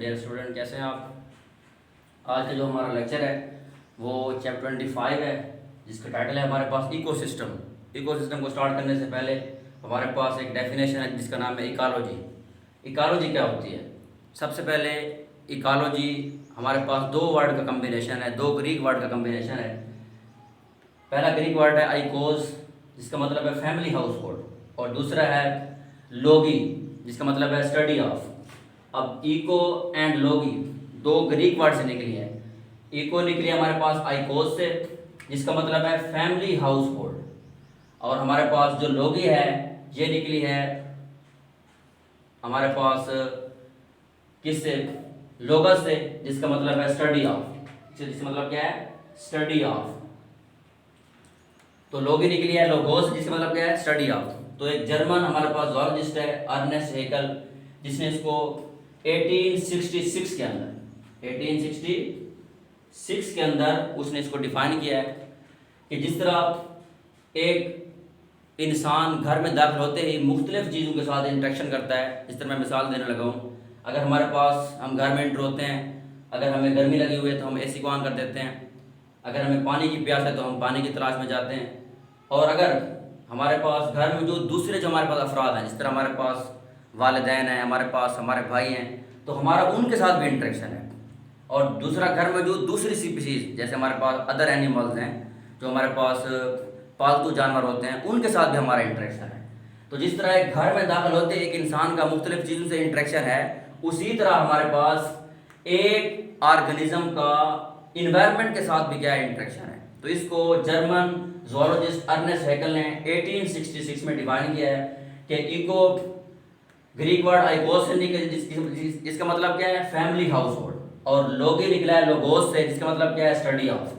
Dear student, कैसे हैं आप। आज का जो हमारा लेक्चर है वो चैप्टर 25 है, जिसका टाइटल है हमारे पास इकोसिस्टम। इकोसिस्टम को स्टार्ट करने से पहले हमारे पास एक डेफिनेशन है जिसका नाम है इकोलॉजी। इकोलॉजी क्या होती है? सबसे पहले इकोलॉजी हमारे पास दो वर्ड का कम्बिनेशन है, दो ग्रीक वर्ड का कम्बिनेशन है। पहला ग्रीक वर्ड है आइकोस, जिसका मतलब है फैमिली हाउस होल्ड, और दूसरा है लोगी, जिसका मतलब है स्टडी ऑफ। अब इको एंड लोगी दो ग्रीक वर्ड से निकली है। इको निकली हमारे पास आइकोस से, जिसका मतलब है फैमिली हाउस होल्ड, और हमारे पास जो लोगी है ये निकली है हमारे पास किससे? लोगस से, जिसका मतलब है स्टडी ऑफ। जिसका मतलब क्या है? Study of. तो लोगी निकली है लोगोस, जिसका मतलब क्या है? Study of. तो एक जर्मन हमारे पास जोलॉजिस्ट है अर्नेस्ट हेकल, जिसने इसको 1866 के अंदर उसने इसको डिफाइन किया है कि जिस तरह एक इंसान घर में दाखिल होते ही मुख्तलिफ चीज़ों के साथ इंटरेक्शन करता है। इस तरह मैं मिसाल देने लगा हूँ। अगर हमारे पास हम घर में एंटर होते हैं, अगर हमें गर्मी लगी हुई है तो हम एसी को ऑन कर देते हैं, अगर हमें पानी की प्यास है तो हम पानी की तलाश में जाते हैं, और अगर हमारे पास घर में जो दूसरे जो हमारे पास अफराद हैं, जिस तरह हमारे पास वालिदैन हैं, हमारे पास हमारे भाई हैं, तो हमारा उनके साथ भी इंटरेक्शन है। और दूसरा, घर में जो दूसरी स्पीशीज़ जैसे हमारे पास अदर एनिमल्स हैं, जो हमारे पास पालतू जानवर होते हैं, उनके साथ भी हमारा इंटरेक्शन है। तो जिस तरह एक घर में दाखिल होते एक इंसान का मुख्तलिफ चीज़ों से इंटरेक्शन है, उसी तरह हमारे पास एक ऑर्गेनिज्म का इन्वायरमेंट के साथ भी क्या इंटरेक्शन है। तो इसको जर्मन जोलॉजिस्ट अर्नेस्ट हेकल ने 1866 में डिफाइन किया है कि इको ग्रीक वर्ड आइकोस से निकले, जिसका मतलब क्या है? फैमिली हाउस होल्ड, और लोगी निकला है लोगोस से, जिसका मतलब क्या है? Study of.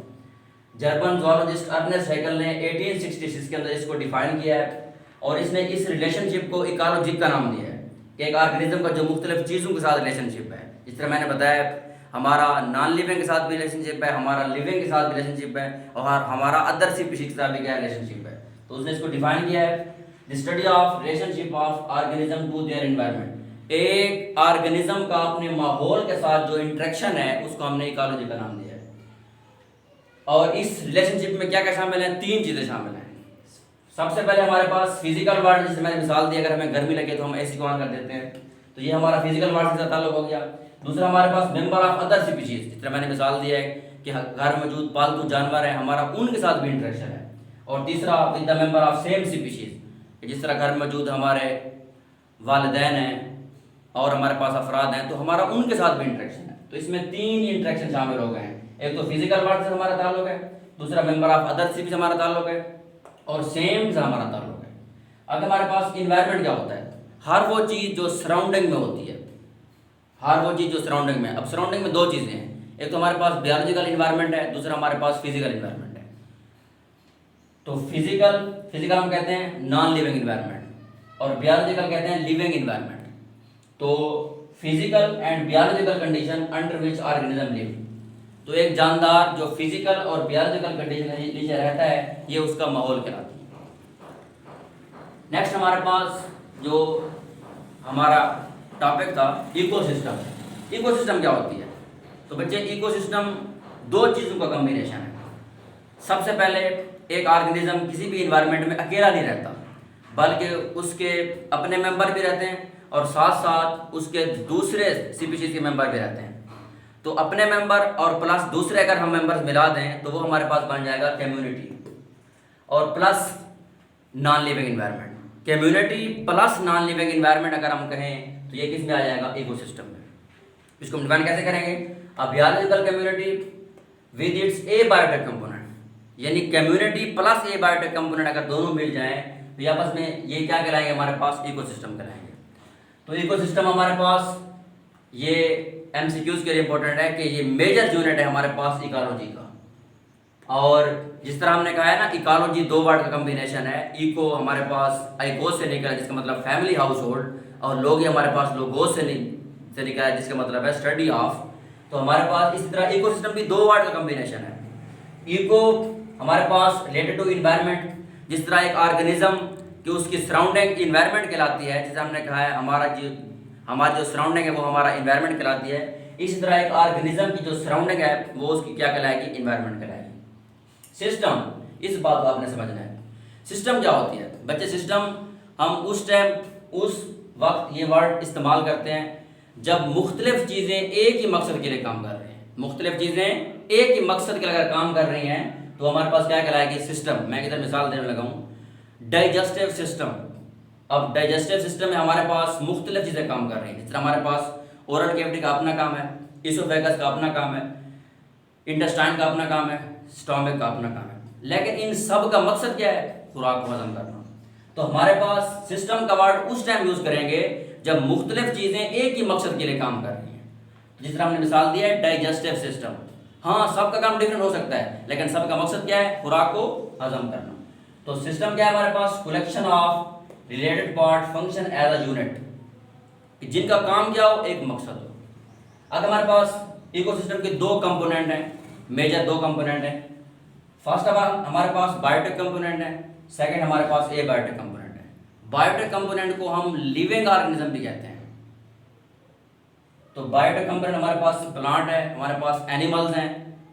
German zoologist Ernst Haeckel ने 1866 के अंदर इसको डिफाइन किया है, और इसने इस रिलेशनशिप को इकोलॉजी का नाम दिया है कि एक ऑर्गेनिज्म का जो मुख्तलिफ चीज़ों के साथ रिलेशनशिप है। जिस तरह मैंने बताया, हमारा नॉन लिविंग के साथ भी रिलेशनशिप है, हमारा लिविंग के साथ भी रिलेशनशिप है, और हमारा अदर स्पीशीज के साथ भी क्या रिलेशनशिप है। तो उसने इसको डिफाइन किया है, the study of relationship of organism to their environment. एक ऑर्गेनिज्म का अपने माहौल के साथ जो इंटरेक्शन है उसको हमने इकोलॉजी का नाम दिया है। और इस रिलेशनशिप में क्या क्या शामिल है? तीन चीज़ें शामिल हैं। सबसे पहले हमारे पास फिजिकल वर्ल्ड, जैसे मैंने मिसाल दी, अगर हमें गर्मी लगे तो हम एसी को ऑन कर देते हैं, तो ये हमारा फिजिकल वर्ल्ड से ताल्लुक हो गया। दूसरा, हमारे पास मेंबर ऑफ अदर स्पीशीज, जिस तरह मैंने मिसाल दिया है कि घर में मौजूद पालतू जानवर है, हमारा उनके साथ भी इंटरेक्शन है। और तीसरा, with the member of same species, जिस तरह घर में मौजूद हमारे वालिदैन हैं और हमारे पास अफराद हैं, तो हमारा उनके साथ भी इंटरेक्शन है। तो इसमें तीन इंटरेक्शन शामिल हो गए हैं। एक तो फिजिकल वर्ल्ड से हमारा ताल्लुक है, दूसरा मेंबर ऑफ अदर स्पीशीज से हमारा ताल्लुक है, और सेम से हमारा ताल्लुक है। अब हमारे पास इन्वायरमेंट क्या होता है? हर वो चीज़ जो सराउंडिंग में होती है, हर वो चीज़ जो सराउंडिंग में। अब सराउंडिंग में दो चीज़ें हैं, एक तो हमारे पास बायोलॉजिकल इन्वायरमेंट है, दूसरा हमारे पास फिजिकल इन्वायरमेंट है। तो फिजिकल हम कहते हैं नॉन लिविंग इन्वायरमेंट, और बायोलॉजिकल कहते हैं लिविंग इन्वायरमेंट। तो physical and biological condition under which organism live. तो एक जानदार जो फिजिकल और बायोलॉजिकल कंडीशन नीचे रहता है, ये उसका माहौल कहलाता है। नेक्स्ट हमारे पास जो हमारा टॉपिक था इकोसिस्टम। इकोसिस्टम क्या होती है? तो बच्चे, इकोसिस्टम दो चीज़ों का कॉम्बिनेशन है। सबसे पहले, एक ऑर्गेनिज्म किसी भी इन्वायरमेंट में अकेला नहीं रहता, बल्कि उसके अपने मेंबर भी रहते हैं और साथ साथ उसके दूसरे स्पीशीज के मेंबर भी रहते हैं। तो अपने मेंबर और प्लस दूसरे अगर हम मेंबर्स मिला दें तो वो हमारे पास बन जाएगा कम्युनिटी, और plus non living environment. Community plus non living environment अगर हम कहें तो ये किस में आ जाएगा? इकोसिस्टम में। इसको हम डिफाइन कैसे करेंगे? A biological community with it's a biotech component, यानी कम्युनिटी प्लस ए बायोटेक कंपोनेंट अगर दोनों मिल जाएं तो ये आपस में ये क्या कहलाएंगे? हमारे पास इकोसिस्टम कहलाएंगे। तो इकोसिस्टम हमारे पास ये एमसीक्यूज के लिए इंपॉर्टेंट है कि ये मेजर यूनिट है हमारे पास इकोलॉजी का। और जिस तरह हमने कहा है ना, इकोलॉजी दो वर्ड का कॉम्बिनेशन है। इको हमारे पास आइकोस से निकला, जिसका मतलब फैमिली हाउस होल्ड, और लोगी हमारे पास लोगोस से निकला, जिसका मतलब है स्टडी ऑफ। तो हमारे पास इसी तरह इकोसिस्टम भी दो वर्ड का कॉम्बिनेशन है। इको हमारे पास रिलेटेड टू इन्वायरमेंट, जिस तरह एक ऑर्गेनिज्म कि उसकी सराउंडिंग इन्वायरमेंट कहलाती है। जैसे हमने कहा है, हमारा जो हमारी जो सराउंडिंग है वो हमारा इन्वायरमेंट कहलाती है। इसी तरह एक ऑर्गेनिज्म की जो सराउंडिंग है वो उसकी क्या कहलाएगी, इन्वायरमेंट कहलाएगी। सिस्टम, इस बात को आपने समझना है। सिस्टम क्या होती है बच्चे? सिस्टम हम उस टाइम उस वक्त ये वर्ड इस्तेमाल करते हैं जब मुख्तलिफ चीज़ें एक ही मकसद के लिए काम कर रही हैं। मुख्तलिफ चीज़ें एक ही मकसद के लिए अगर काम कर रही हैं तो हमारे पास क्या कहलाएगी, सिस्टम। मैं इधर मिसाल देने लगा हूँ, डाइजेस्टिव सिस्टम। अब डाइजेस्टिव सिस्टम में हमारे पास मुख्तलिफ चीज़ें काम कर रही हैं। जिस तरह हमारे पास ओरल कैविटी का अपना काम है, इसोफेगस का अपना काम है, इंटेस्टाइन का अपना काम है, स्टोमक का अपना काम है, लेकिन इन सब का मकसद क्या है, खुराक को हजम करना। तो हमारे पास सिस्टम का वर्ड उस टाइम यूज करेंगे जब मुख्तलिफ चीज़ें एक ही मकसद के लिए काम कर रही हैं। जिस तरह हमने मिसाल दिया है डाइजेस्टिव सिस्टम, हाँ सबका काम डिफरेंट हो सकता है लेकिन सबका मकसद क्या है, खुराक को हजम करना। तो सिस्टम क्या है हमारे पास, collection of related part function as a unit, जिनका काम क्या हो, एक मकसद हो। अगर हमारे पास इकोसिस्टम के दो कंपोनेंट हैं, मेजर दो कंपोनेंट हैं। फर्स्ट ऑफ ऑल हमारे पास बायोटिक कंपोनेंट है, सेकंड हमारे पास एबायोटिक कंपोनेंट है। बायोटिक कंपोनेंट को हम लिविंग ऑर्गेनिज्म भी कहते हैं। तो बायोटिक कंपोनेंट हमारे पास प्लांट है, हमारे पास एनिमल्स हैं,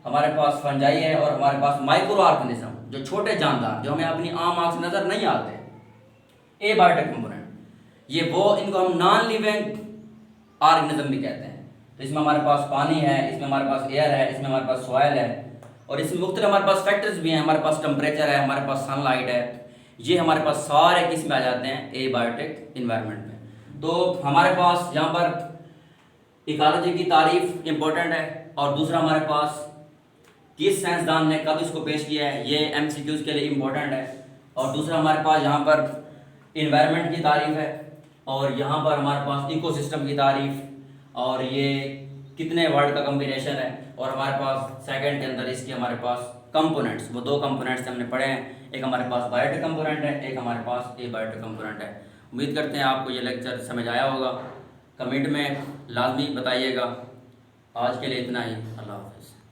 हमारे पास फंजाई है और हमारे पास माइक्रो ऑर्गेनिज्म जो छोटे जानदार जो हमें अपनी आम आंख से नजर नहीं आते। एबायोटिक कंपोनेंट ये वो, इनको हम नॉन लिविंग ऑर्गेनिज्म भी कहते हैं। तो इसमें हमारे पास पानी है, इसमें हमारे पास एयर है, इसमें हमारे पास सॉयल है और इसमें मुख्तलिफ हमारे पास फैक्टर्स भी हैं। हमारे पास टेम्परेचर है, हमारे पास सनलाइट है, ये हमारे पास सारे किस में आ जाते हैं, एबायोटिक इन्वायरमेंट में। तो हमारे पास यहाँ पर इकोलॉजी की तारीफ इम्पोर्टेंट है और दूसरा हमारे पास किस साइंसदान ने कब इसको पेश किया है, ये एमसीक्यूज के लिए इम्पोर्टेंट है। और दूसरा हमारे पास यहाँ पर इन्वायरमेंट की तारीफ है और यहाँ पर हमारे पास इकोसिस्टम की तारीफ और ये कितने वर्ड का कम्बिनेशन है और हमारे पास सेकंड के अंदर इसके हमारे पास कंपोनेंट्स, वो दो कंपोनेंट्स हमने पढ़े हैं। एक हमारे पास बायोटिक कंपोनेंट है, एक हमारे पास एबायोटिक कंपोनेंट है। उम्मीद करते हैं आपको ये लेक्चर समझ आया होगा। कमेंट में लाजमी बताइएगा। आज के लिए इतना ही, अल्लाह हाफ़िज़।